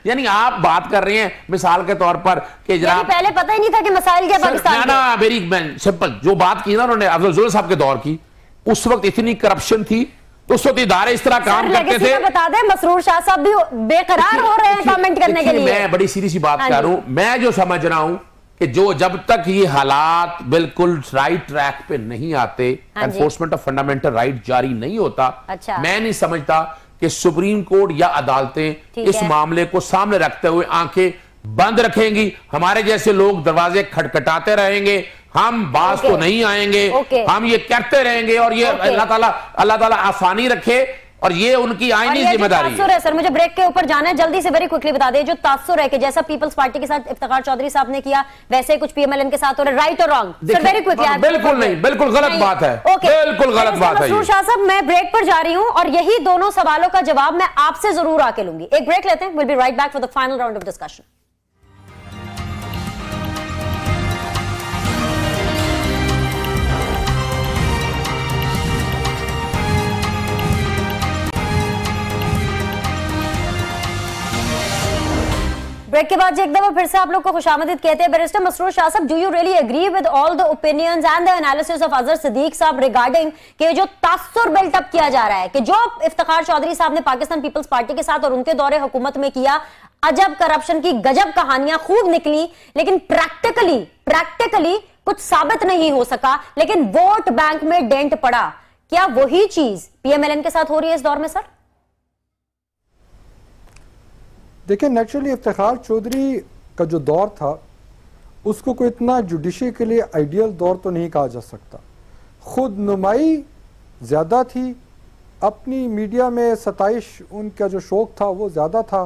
यानी आप बात कर रहे हैं मिसाल के तौर पर कि जनाब पहले पता ही नहीं था कि मसाइल क्या पाकिस्तान ना, मेरी सिंपल जो बात की ना उन्होंने अफजल साहब के दौर की, उस वक्त इतनी करप्शन थी, उस वक्त इदारे इस तरह काम करते थे। बता दें, मसरूर शाह साहब भी बेकरार हो रहे हैं कमेंट करने के लिए। मैं बड़ी सीधी सी बात कर रहा हूं, मैं जो समझ रहा हूं कि जब तक ये हालात बिल्कुल राइट ट्रैक पे नहीं आते, एनफोर्समेंट ऑफ फंडामेंटल राइट जारी नहीं होता, अच्छा। मैं नहीं समझता कि सुप्रीम कोर्ट या अदालतें इस मामले को सामने रखते हुए आंखें बंद रखेंगी। हमारे जैसे लोग दरवाजे खटखटाते रहेंगे, हम बाज तो नहीं आएंगे, हम ये करते रहेंगे, और ये अल्लाह ताला आसानी रखे, और ये उनकी आईनी जिम्मेदारी है। सर मुझे ब्रेक के ऊपर जाना है, जल्दी से वेरी क्विकली बता दें, जो तासुर है कि जैसा पीपल्स पार्टी के साथ इफ्तिखार चौधरी साहब ने किया वैसे कुछ पीएमएलएन के साथ हो रहा है, राइट और रॉन्ग? Sir very quickly. बिल्कुल नहीं, बिल्कुल गलत बात है, बिल्कुल गलत बात है। मसरूर शाह साहब, मैं ब्रेक पर जा रही हूं और यही दोनों सवालों का जवाब मैं आपसे जरूर आके लूंगी। एक ब्रेक लेते हैं, will be right back for the final round of discussion. Break के बाद एक दफा फिर से आप लोग को खुशामदीद कहते हैं। बैरिस्टर मसरूर शाह साहब, do you really agree with all the opinions and the analysis of Azhar Siddique साहब रिगार्डिंग कि जो तासुर बिल्टअप किया जा रहा है कि जो इफ्तिखार चौधरी साहब ने पाकिस्तान पीपल्स पार्टी के साथ और उनके दौरे हुकूमत में किया, अजब करप्शन की गजब कहानियां खूब निकली, लेकिन प्रैक्टिकली कुछ साबित नहीं हो सका, लेकिन वोट बैंक में डेंट पड़ा। क्या वही चीज पीएमएलएन के साथ हो रही है इस दौर में? सर देखिए, नेचुरली इफ्तिखार चौधरी का जो दौर था उसको कोई इतना जुडिशरी के लिए आइडियल दौर तो नहीं कहा जा सकता। खुद नुमाई ज़्यादा थी, अपनी मीडिया में सताइश उनका जो शौक़ था वो ज़्यादा था,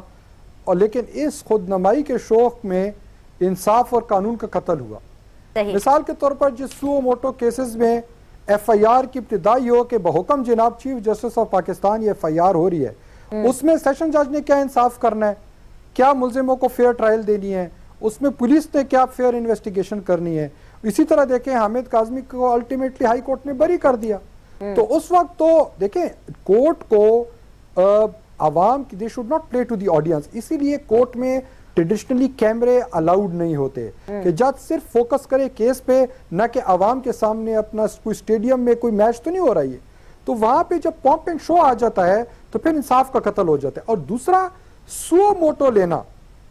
और लेकिन इस खुद नुमाई के शौक़ में इंसाफ और कानून का कत्ल हुआ। मिसाल के तौर पर जिस सुओ मोटो केसेस में FIR की इब्तिदाई हो कि बहुकम जनाब चीफ जस्टिस ऑफ पाकिस्तान ये FIR हो रही है, उसमें सेशन जज ने क्या इंसाफ करना है, क्या मुल्जिमों को फेयर ट्रायल देनी है, उसमें पुलिस ने क्या फेयर इन्वेस्टिगेशन करनी है। इसी तरह देखें, हामिद काज़मी को अल्टीमेटली हाई कोर्ट ने बरी कर दिया। तो उस वक्त तो देखें, कोर्ट को आवाम की, they should not play to the audience, इसीलिए कोर्ट में ट्रेडिशनली कैमरे अलाउड नहीं होते कि जज सिर्फ फोकस करे केस पे, न कि आवाम के सामने अपना कोई स्टेडियम में कोई मैच तो नहीं हो रही है। तो वहां पे जब पॉम्प एंड शो आ जाता है तो फिर इंसाफ का कत्ल हो जाता है। और दूसरा, सुओ मोटो लेना,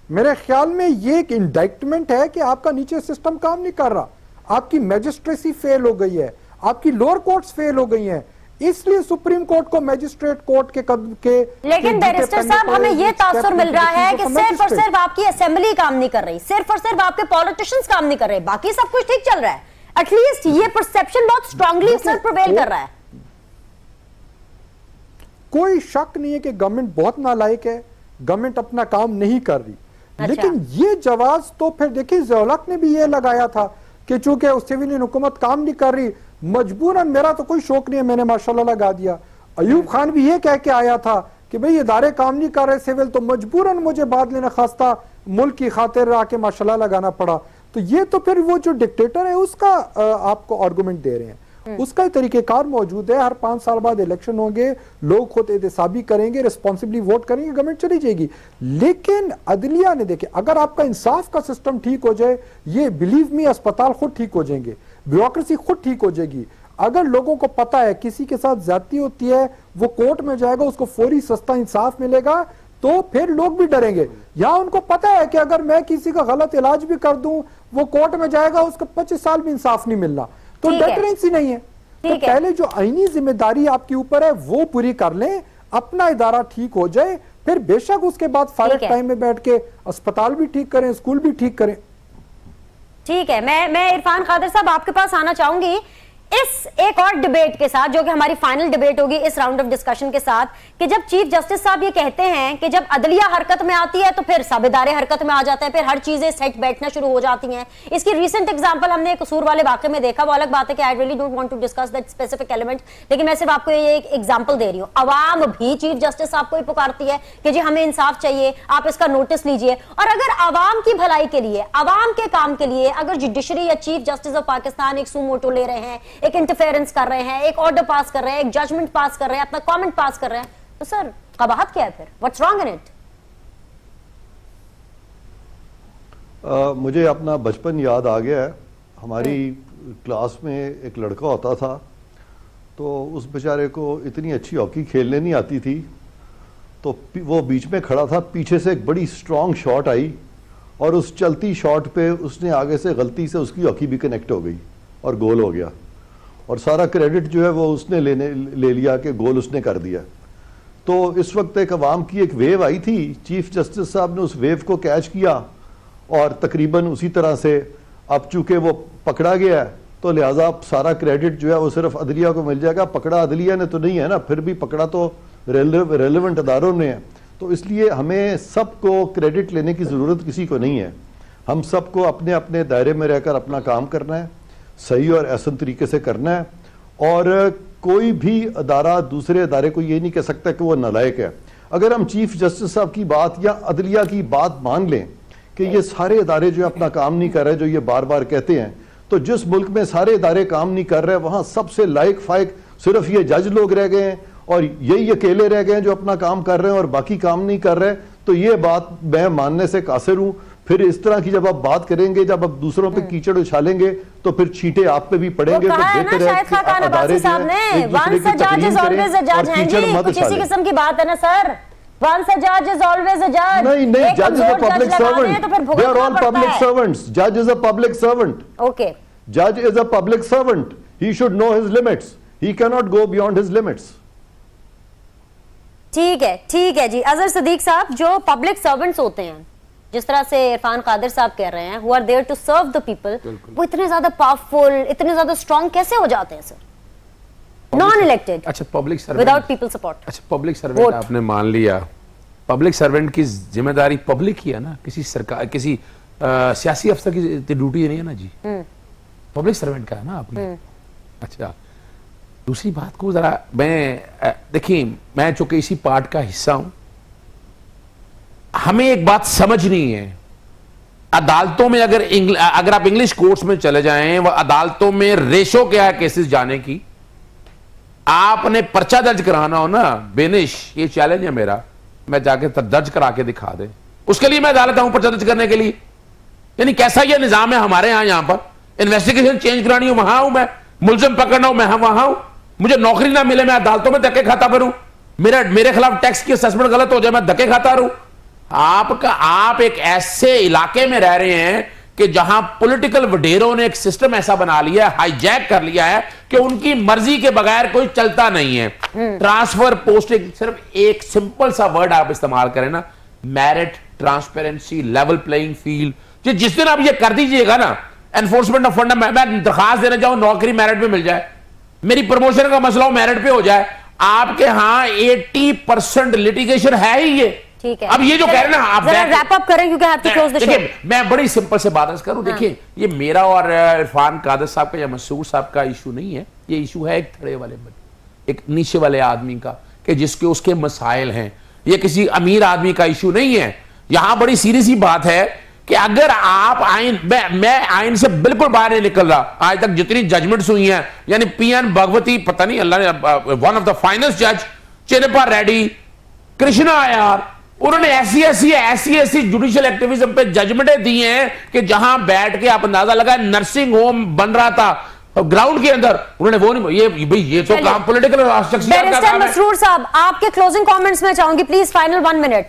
मेरे ख्याल में ये एक इंडाइक्टमेंट है कि आपका नीचे सिस्टम काम नहीं कर रहा, आपकी मैजिस्ट्रेसी फेल हो गई है, आपकी लोअर कोर्ट्स फेल हो गई हैं, इसलिए सुप्रीम कोर्ट को मैजिस्ट्रेट कोर्ट के कदम के। लेकिन बैरिस्टर साहब, हमें यह तासुर मिल रहा है कि सिर्फ और सिर्फ आपकी असेंबली काम नहीं कर रही, सिर्फ और सिर्फ आपके पॉलिटिशियंस काम नहीं कर रहे, बाकी सब कुछ ठीक चल रहा है। एटलीस्ट ये परसेप्शन बहुत स्ट्रांगली सर प्रिवेल कर रहा है। कोई शक नहीं है कि गवर्नमेंट बहुत नालायक है, गवर्नमेंट अपना काम नहीं कर रही। अच्छा। लेकिन ये जवाब तो फिर देखिए ज़िया-उल-हक ने भी ये लगाया था कि चूंकि सिविलियन हुकूमत काम नहीं कर रही, मजबूरन, मेरा तो कोई शौक नहीं है, मैंने माशाल्लाह लगा दिया। अयूब खान भी ये कह के आया था कि भाई इदारे काम नहीं कर रहे सिविल, तो मजबूरन मुझे बाद लेना खास्ता मुल्क की खातिर आके माशाल्लाह लगाना पड़ा। तो ये तो फिर वो जो डिक्टेटर है उसका आपको आर्गुमेंट दे रहे हैं, उसका ही तरीकेकार मौजूद है। हर 5 साल बाद इलेक्शन होंगे, लोग खुद एहतसाबी करेंगे, रिस्पॉन्सिबली वोट करेंगे, गवर्नमेंट चली जाएगी। लेकिन अदलिया ने देखे, अगर आपका इंसाफ का सिस्टम ठीक हो जाए, ये बिलीव मी, अस्पताल खुद ठीक हो जाएंगे, ब्यूरोक्रेसी खुद ठीक हो जाएगी। अगर लोगों को पता है किसी के साथ ज्यादती होती है, वो कोर्ट में जाएगा, उसको फौरी सस्ता इंसाफ मिलेगा, तो फिर लोग भी डरेंगे। या उनको पता है कि अगर मैं किसी का गलत इलाज भी कर दूं, वो कोर्ट में जाएगा, उसको 25 साल भी इंसाफ नहीं मिलना, तो डेटरेंसी नहीं है। तो पहले जो आईनी जिम्मेदारी आपके ऊपर है वो पूरी कर लें, अपना इदारा ठीक हो जाए, फिर बेशक उसके बाद फारिग टाइम में बैठ के अस्पताल भी ठीक करें, स्कूल भी ठीक करें। ठीक है, मैं इरफान कादिर साहब आपके पास आना चाहूंगी इस एक और डिबेट के साथ, जो कि हमारी फाइनल डिबेट होगी इस राउंड ऑफ डिस्कशन के साथ, कि जब चीफ जस्टिस साहब ये कहते हैं कि जब अदलिया हरकत में आती है तो फिर सब इदारे हरकत में आ जाते हैं, फिर हर चीजें सेट बैठना शुरू हो जाती हैं। इसकी रिसेंट एग्जांपल हमने कसूर वाले वाकये में देखा। वो अलग बात है कि I really don't want to discuss that specific element, लेकिन मैं सिर्फ आपको ये एक एग्जांपल दे रही हूँ। अवाम भी चीफ जस्टिस साहब को ही पुकारती है कि जी हमें इंसाफ चाहिए, आप इसका नोटिस लीजिए। और अगर अवाम की भलाई के लिए, अवाम के काम के लिए अगर जुडिशरी या चीफ जस्टिस ऑफ पाकिस्तान एक सुमोटो ले रहे हैं, एक इंटरफेरेंस कर रहे हैं, एक ऑर्डर पास कर रहे हैं, एक जजमेंट पास कर रहे हैं, अपना कमेंट पास कर रहे हैं, तो सर कबाहत क्या है फिर? What's wrong in it? मुझे अपना बचपन याद आ गया है। हमारी क्लास में एक लड़का होता था, तो उस बेचारे को इतनी अच्छी हॉकी खेलने नहीं आती थी, तो वो बीच में खड़ा था, पीछे से एक बड़ी स्ट्रांग शॉट आई और उस चलती शॉट पे उसने आगे से गलती से उसकी हॉकी भी कनेक्ट हो गई और गोल हो गया, और सारा क्रेडिट जो है वो उसने ले लिया कि गोल उसने कर दिया। तो इस वक्त एक अवाम की एक वेव आई थी, चीफ जस्टिस साहब ने उस वेव को कैच किया और तकरीबन उसी तरह से, अब चूंकि वो पकड़ा गया है तो लिहाजा सारा क्रेडिट जो है वो सिर्फ अदलिया को मिल जाएगा। पकड़ा अदलिया ने तो नहीं है ना, फिर भी पकड़ा तो रेलेवेंट अदारों ने है। तो इसलिए हमें सबको क्रेडिट लेने की ज़रूरत किसी को नहीं है। हम सबको अपने अपने दायरे में रहकर अपना काम करना है, सही और एहसन तरीके से करना है, और कोई भी अदारा दूसरे अदारे को ये नहीं कह सकता कि वो नालायक है। अगर हम चीफ जस्टिस साहब की बात या अदलिया की बात मान लें कि ये सारे अदारे जो अपना काम नहीं कर रहे, जो ये बार बार कहते हैं, तो जिस मुल्क में सारे अदारे काम नहीं कर रहे वहां सबसे लायक फायक सिर्फ ये जज लोग रह गए हैं और यही अकेले रह गए हैं जो अपना काम कर रहे हैं और बाकी काम नहीं कर रहे। तो ये बात मैं मानने से कासिर हूं। फिर इस तरह की जब आप बात करेंगे, जब आप दूसरों पे कीचड़ उछालेंगे तो फिर छींटे आप पे भी पड़ेंगे। तो बेहतर है कि अदारे जो हैं एक दूसरे की तकरीम करें और कीचड़ मत उछालें। किसी किस्म की बात है ना sir, once a judge is always a judge. नहीं, judge is a public servant. They are all public servants. Judge is a public servant. Okay. Judge is a public servant. He should know his limits. He cannot go beyond his limits. ठीक है जी। अजहर सदीक साहब, जो public servants होते हैं, जिस तरह से इरफान कादिर साहब कह रहे हैं, who are there to serve the people, वो इतने ज्यादा पावरफुल, इतने ज्यादा स्ट्रॉन्ग कैसे हो जाते हैं सर? नॉन इलेक्टेड, अच्छा public servant without people support. अच्छा पब्लिक सर्वेंट आपने मान लिया, पब्लिक सर्वेंट की जिम्मेदारी पब्लिक ही है ना, किसी सरकार, किसी सियासी अफसर की ड्यूटी नहीं है ना जी, पब्लिक सर्वेंट का है ना आपने। अच्छा दूसरी बात को जरा मैं देखिए, मैं चूंकि इसी पार्ट का हिस्सा हूं, हमें एक बात समझनी है, अदालतों में अगर आप इंग्लिश कोर्ट्स में चले जाएं, वह अदालतों में रेशो क्या है केसेस जाने की, आपने पर्चा दर्ज कराना हो ना, बेनिश ये चैलेंज है मेरा, मैं जाके दर्ज करा के दिखा दे, उसके लिए मैं अदालत आऊं पर्चा दर्ज करने के लिए। यानी कैसा ये निजाम है हमारे यहां पर, इन्वेस्टिगेशन चेंज करानी हो वहां हूं मैं, मुलजिम पकड़ना हो मैं वहां हूं, मुझे नौकरी ना मिले मैं अदालतों में धक्के खाता फिरूं, मेरे खिलाफ टैक्स की असेसमेंट गलत हो जाए मैं धक्के खाता रहूं। आप एक ऐसे इलाके में रह रहे हैं कि जहां पॉलिटिकल वडेरों ने एक सिस्टम ऐसा बना लिया है, हाईजैक कर लिया है कि उनकी मर्जी के बगैर कोई चलता नहीं है। ट्रांसफर पोस्टिंग, सिर्फ एक सिंपल सा वर्ड आप इस्तेमाल करें ना, merit, transparency, level playing field, जिस दिन आप ये कर दीजिएगा ना, एनफोर्समेंट ऑफ फंडा, मैं दरखास्त देने जाऊं नौकरी मेरिट पे मिल जाए, मेरी प्रमोशन का मसला हो मेरिट पे हो जाए, आपके यहां 80% लिटिगेशन है ही ये। ठीक है, अब ये जो कह रहे हैं ना, आप रैप अप करें क्योंकि आप क्लोज द शो। मैं बड़ी सिंपल से बात करूं, देखिए ये मेरा और इरफान कादर साहब का या मसूर साहब का इशू नहीं है, ये इशू है एक थड़े वाले, एक नीचे वाले आदमी का, कि जिसके उसके मसाइल हैं। ये किसी अमीर आदमी का इशू नहीं है। यहां बड़ी सीरियस बात है कि अगर आप आइन, मैं आइन से बिल्कुल बाहर नहीं निकल रहा। आज तक जितनी जजमेंट्स हुई हैं, यानी पीएन भगवती, पता नहीं अल्लाह ने, वन ऑफ द फाइनेस्ट जज चिन्नप्पा रेड्डी, कृष्णा आयार, उन्होंने ऐसी जुडिशियल एक्टिविज्म पे जजमेंटें दी हैं कि जहां बैठ के आप अंदाजा लगाए नर्सिंग होम बन रहा था ग्राउंड के अंदर, उन्होंने वो नहीं, ये भाई ये तो काम पॉलिटिकल शख्सियत का काम है। मसरूर साहब, आपके क्लोजिंग कमेंट्स में चाहूंगी प्लीज, फाइनल 1 मिनट।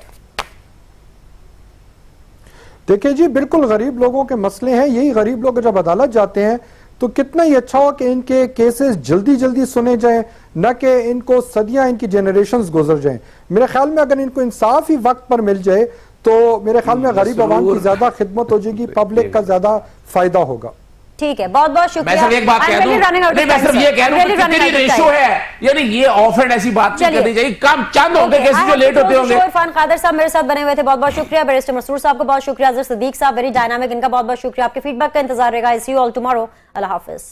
देखिए जी, बिल्कुल गरीब लोगों के मसले हैं। यही गरीब लोग जब अदालत जाते हैं तो कितना ही अच्छा हो कि इनके केसेस जल्दी जल्दी सुने जाएं, न कि इनको सदियां, इनकी जनरेशंस गुजर जाएं। मेरे ख्याल में अगर इनको इंसाफ ही वक्त पर मिल जाए तो मेरे ख्याल में गरीब आवाम की ज्यादा खिदमत हो जाएगी, पब्लिक का ज्यादा फायदा होगा। ठीक है, बहुत बहुत शुक्रिया। मैं सिर्फ एक बात कह दूं, नहीं मैं सिर्फ ये कह दूं कि कितनी रेशो है, यानी ये ऑफेंड ऐसी बात नहीं करनी चाहिए। काम चंद होंगे केसेस जो लेट होते होंगे। इरफान कादर साहब मेरे साथ बने हुए थे, बहुत बहुत शुक्रिया। बैरिस्टर मसरूर साहब को बहुत शुक्रिया। अजहर सिद्दीक साहब वेरी डायनामिक, इनका बहुत बहुत शुक्रिया। आपके फीडबैक का इंतजार रहेगा। I see you all tomorrow. अल्लाह हाफिज।